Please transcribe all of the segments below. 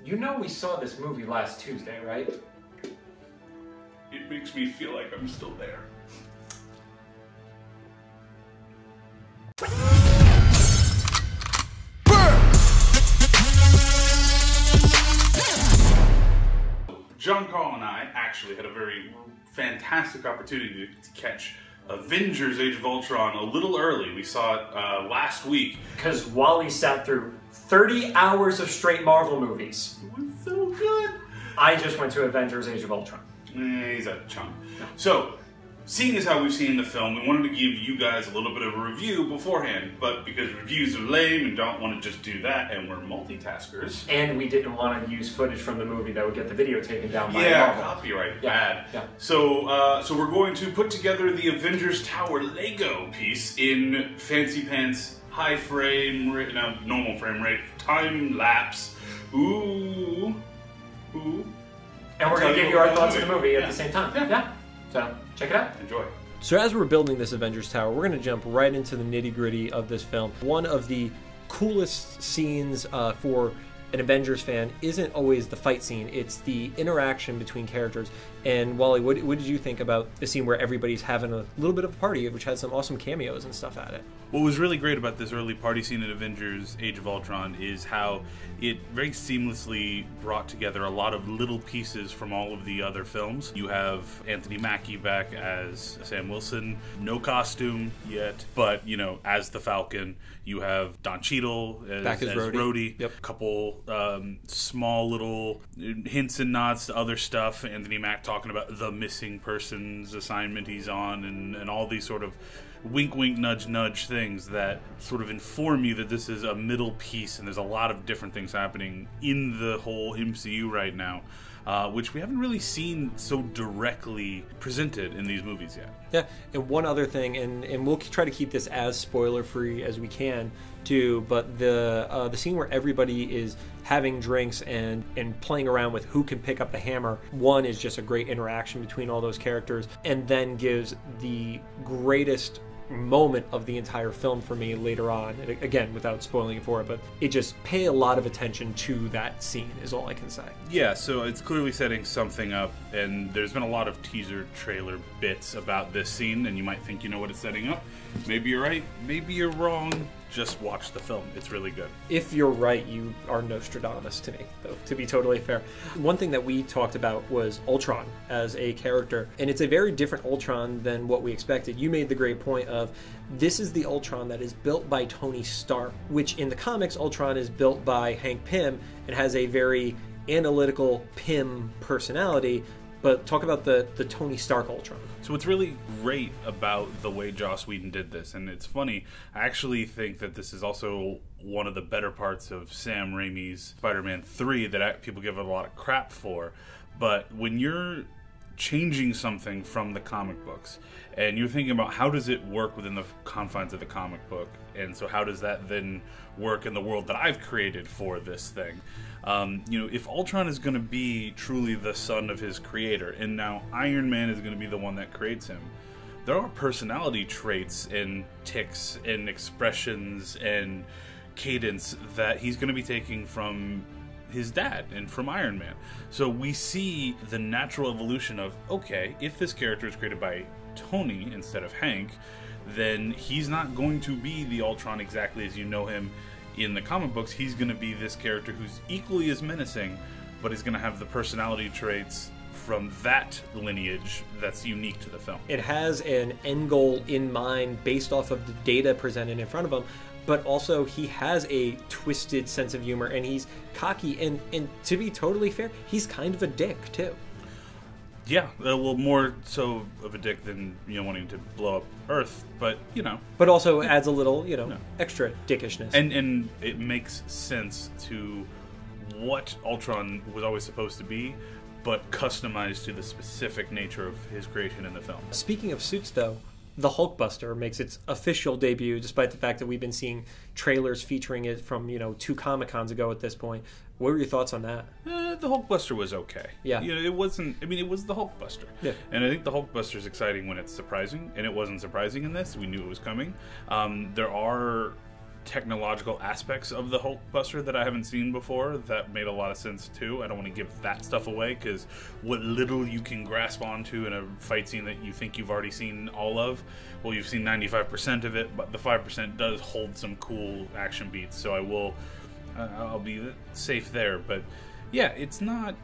You know we saw this movie last Tuesday, right? It makes me feel like I'm still there. John Carl and I actually had a very fantastic opportunity to catch Avengers Age of Ultron a little early. We saw it last week. Because WallE sat through 30 hours of straight Marvel movies. It was so good. I just went to Avengers Age of Ultron. He's a chump. So, seeing as how we've seen the film, we wanted to give you guys a little bit of a review beforehand, but because reviews are lame and don't want to just do that, and we're multitaskers. And we didn't want to use footage from the movie that would get the video taken down by Marvel. Yeah, copyright bad. Yeah. So we're going to put together the Avengers Tower LEGO piece in fancy pants, high frame rate, no, normal frame rate, time lapse. Ooh. And we're going to give you our thoughts on the movie at the same time. Yeah. So, check it out. Enjoy. So as we're building this Avengers Tower, we're going to jump right into the nitty-gritty of this film. One of the coolest scenes for an Avengers fan isn't always the fight scene, it's the interaction between characters. And WallE, what did you think about the scene where everybody's having a little bit of a party, which had some awesome cameos and stuff at it? What was really great about this early party scene in Avengers Age of Ultron is how it very seamlessly brought together a lot of little pieces from all of the other films. You have Anthony Mackie back as Sam Wilson, no costume yet, but, you know, as the Falcon. You have Don Cheadle as Rhodey. Yep. A couple small little hints and nods to other stuff. Anthony Mack talking about the missing persons assignment he's on, and all these sort of wink, wink, nudge, nudge things that sort of inform you that this is a middle piece and there's a lot of different things happening in the whole MCU right now, which we haven't really seen so directly presented in these movies yet. Yeah, and one other thing, and we'll try to keep this as spoiler-free as we can, too, but the scene where everybody is having drinks and playing around with who can pick up the hammer, one is just a great interaction between all those characters, and then gives the greatest moment of the entire film for me later on. And again, without spoiling it for it, but it just pay a lot of attention to that scene is all I can say. Yeah, so it's clearly setting something up, and there's been a lot of teaser trailer bits about this scene, and you might think you know what it's setting up. Maybe you're right, maybe you're wrong. Just watch the film. It's really good. If you're right, you are Nostradamus to me, though, to be totally fair. One thing that we talked about was Ultron as a character, and it's a very different Ultron than what we expected. You made the great point of, this is the Ultron that is built by Tony Stark, which in the comics, Ultron is built by Hank Pym and has a very analytical Pym personality. But talk about the Tony Stark Ultron. So what's really great about the way Joss Whedon did this, and it's funny, I actually think that this is also one of the better parts of Sam Raimi's Spider-Man 3 that people give it a lot of crap for. But when you're changing something from the comic books, and you're thinking about how does it work within the confines of the comic book, and so how does that then work in the world that I've created for this thing? You know, if Ultron is going to be truly the son of his creator, and now Iron Man is going to be the one that creates him, there are personality traits and tics and expressions and cadence that he's going to be taking from his dad and from Iron Man. So we see the natural evolution of, okay, if this character is created by Tony instead of Hank, then he's not going to be the Ultron exactly as you know him in the comic books. He's going to be this character who's equally as menacing, but he's going to have the personality traits from that lineage that's unique to the film. It has an end goal in mind based off of the data presented in front of him, but also he has a twisted sense of humor, and he's cocky, and to be totally fair, he's kind of a dick too. Yeah, well, more so of a dick than, you know, wanting to blow up Earth, but, you know. But also adds a little, you know, extra dickishness. And it makes sense to what Ultron was always supposed to be, but customized to the specific nature of his creation in the film. Speaking of suits, though, the Hulkbuster makes its official debut, despite the fact that we've been seeing trailers featuring it from, you know, 2 Comic-Cons ago at this point. What were your thoughts on that? The Hulkbuster was okay. Yeah. You know, it wasn't, I mean, it was the Hulkbuster. Yeah. And I think the Hulkbuster is exciting when it's surprising, and it wasn't surprising in this. We knew it was coming. There are technological aspects of the Hulkbuster that I haven't seen before that made a lot of sense too. I don't want to give that stuff away, because what little you can grasp onto in a fight scene that you think you've already seen all of, well, you've seen 95% of it, but the 5% does hold some cool action beats, so I'll be safe there. But yeah, it's not,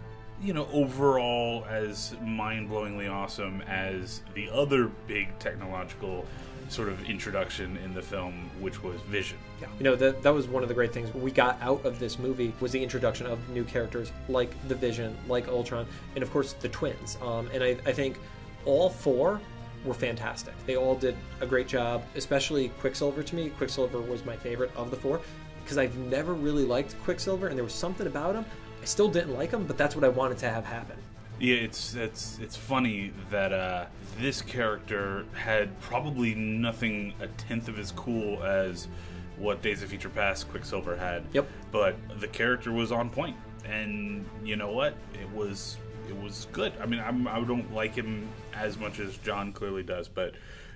you know, overall as mind-blowingly awesome as the other big technological sort of introduction in the film, which was Vision. Yeah. You know, that was one of the great things we got out of this movie, was the introduction of new characters like the Vision, like Ultron, and of course the twins. And I think all four were fantastic. They all did a great job, especially Quicksilver. To me, Quicksilver was my favorite of the four, because I've never really liked Quicksilver, and there was something about him. I still didn't like him, but that's what I wanted to have happen. Yeah, it's funny that this character had probably nothing a tenth of as cool as what Days of Future Past Quicksilver had. Yep. But the character was on point, and you know what? It was good. I mean, I don't like him as much as John clearly does, but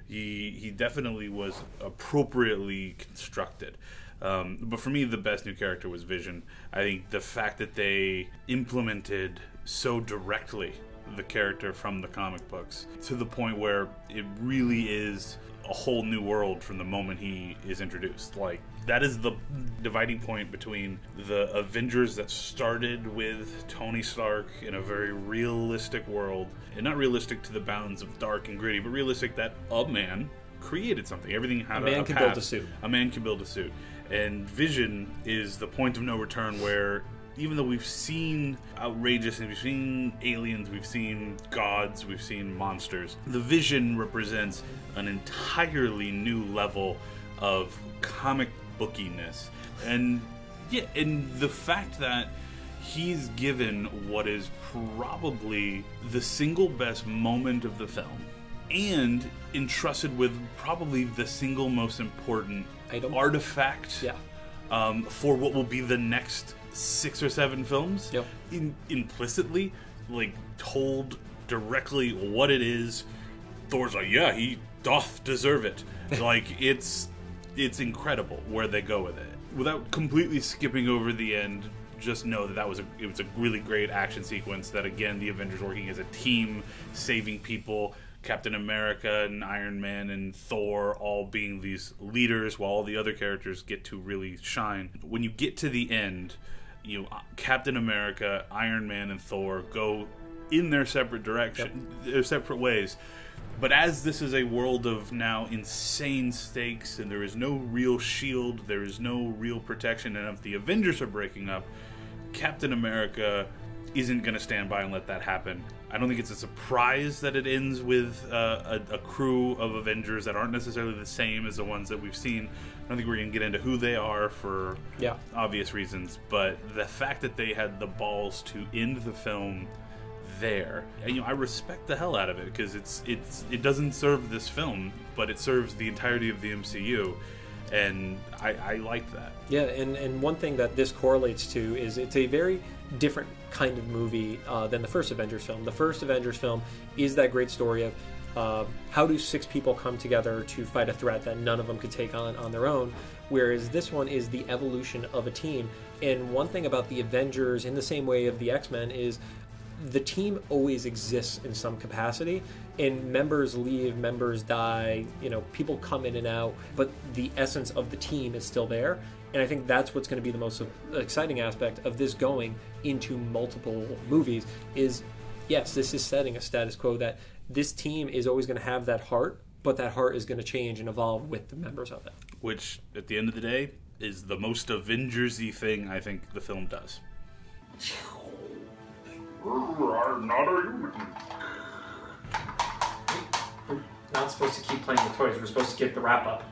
he definitely was appropriately constructed. But for me, the best new character was Vision. I think the fact that they implemented so directly the character from the comic books to the point where it really is a whole new world from the moment he is introduced. Like, that is the dividing point between the Avengers that started with Tony Stark in a very realistic world, and not realistic to the bounds of dark and gritty, but realistic that a man created something. Everything had a man can build a suit. A man can build a suit. And Vision is the point of no return, where even though we've seen outrageous, and we've seen aliens, we've seen gods, we've seen monsters, the Vision represents an entirely new level of comic bookiness. And yeah, and the fact that he's given what is probably the single best moment of the film, and entrusted with probably the single most important artifact for what will be the next 6 or 7 films. Yep. Implicitly, like, told directly what it is. Thor's like, yeah, he doth deserve it. Like, it's incredible where they go with it. Without completely skipping over the end, just know that it was a really great action sequence. That, again, the Avengers working as a team, saving people. Captain America and Iron Man and Thor all being these leaders, while all the other characters get to really shine. When you get to the end, you know, Captain America, Iron Man, and Thor go in their separate direction, their separate ways. But as this is a world of now insane stakes, and there is no real shield, there is no real protection, and if the Avengers are breaking up, Captain America isn't going to stand by and let that happen. I don't think it's a surprise that it ends with a crew of Avengers that aren't necessarily the same as the ones that we've seen. I don't think we're going to get into who they are for obvious reasons, but the fact that they had the balls to end the film there, and, you know, I respect the hell out of it, because it doesn't serve this film, but it serves the entirety of the MCU, and I like that. Yeah, and one thing that this correlates to is it's a very different kind of movie than the first Avengers film. The first Avengers film is that great story of how do 6 people come together to fight a threat that none of them could take on their own, whereas this one is the evolution of a team. And one thing about the Avengers, in the same way of the X-Men, is the team always exists in some capacity, and members leave, members die, you know, people come in and out, but the essence of the team is still there. And I think that's what's going to be the most exciting aspect of this going into multiple movies is, yes, this is setting a status quo that this team is always going to have that heart, but that heart is going to change and evolve with the members of it. Which, at the end of the day, is the most Avengers-y thing I think the film does. I'm not a human. We're not supposed to keep playing with toys. We're supposed to get the wrap-up.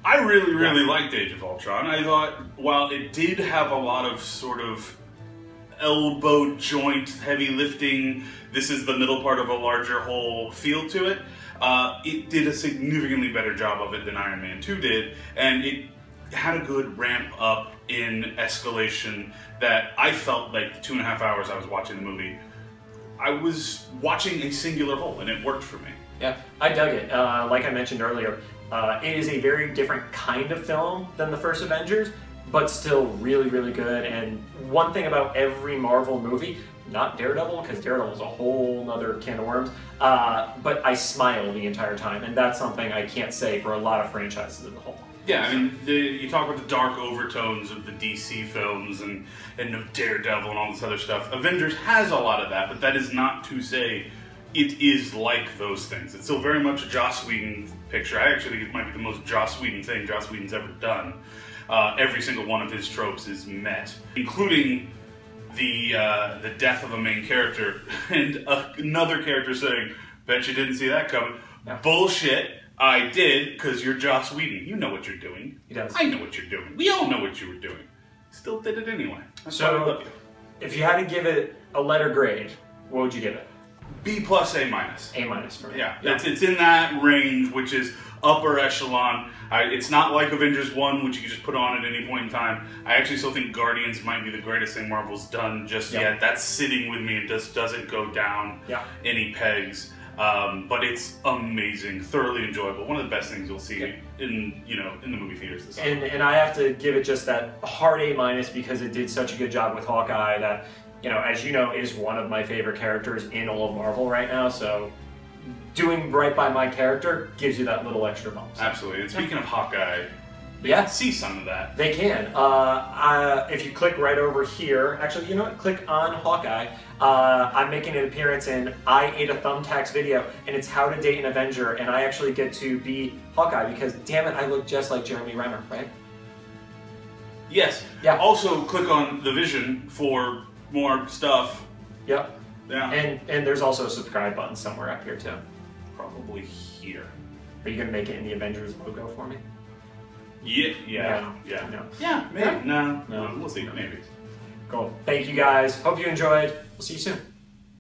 I really liked Age of Ultron. I thought, while it did have a lot of sort of elbow joint, heavy lifting, this is the middle part of a larger whole feel to it, it did a significantly better job of it than Iron Man 2 did, and it had a good ramp up in escalation that I felt like the 2.5 hours I was watching the movie, I was watching a singular whole, and it worked for me. Yeah, I dug it. Like I mentioned earlier, It is a very different kind of film than the first Avengers, but still really, really good. And one thing about every Marvel movie, not Daredevil, because Daredevil is a whole nother can of worms, but I smile the entire time, and that's something I can't say for a lot of franchises in the whole. Yeah, I mean, you talk about the dark overtones of the DC films and of Daredevil and all this other stuff. Avengers has a lot of that, but that is not to say it is like those things. It's still very much a Joss Whedon picture. I actually think it might be the most Joss Whedon thing Joss Whedon's ever done. Every single one of his tropes is met, including the death of a main character and another character saying, "Bet you didn't see that coming." Yeah. Bullshit. I did, because you're Joss Whedon. You know what you're doing. He does. I know what you're doing. We all know what you were doing. Still did it anyway. That's why I love you. If you had to give it a letter grade, what would you give it? B plus, A minus. A minus for me. Yeah, it's in that range, which is upper echelon. It's not like Avengers 1, which you can just put on at any point in time. I actually still think Guardians might be the greatest thing Marvel's done just yet. That's sitting with me and just doesn't go down any pegs. But it's amazing, thoroughly enjoyable. One of the best things you'll see in the movie theaters this summer. And I have to give it just that hard A minus because it did such a good job with Hawkeye that, as you know, is one of my favorite characters in all of Marvel right now. So doing right by my character gives you that little extra bump. Absolutely. And speaking of Hawkeye, see some of that. They can. If you click right over here, actually, you know what? Click on Hawkeye. I'm making an appearance in I Ate a Thumbtacks video, and it's how to date an Avenger, and I actually get to be Hawkeye because, damn it, I look just like Jeremy Renner, right? Yes. Yeah. Also, click on the Vision for more stuff. Yep. Yeah. And there's also a subscribe button somewhere up here, too. Probably here. Are you going to make it in the Avengers logo for me? Yeah. No. Yeah, maybe. Yeah. No, we'll see. Maybe. Cool. Thank you, guys. Hope you enjoyed. We'll see you soon.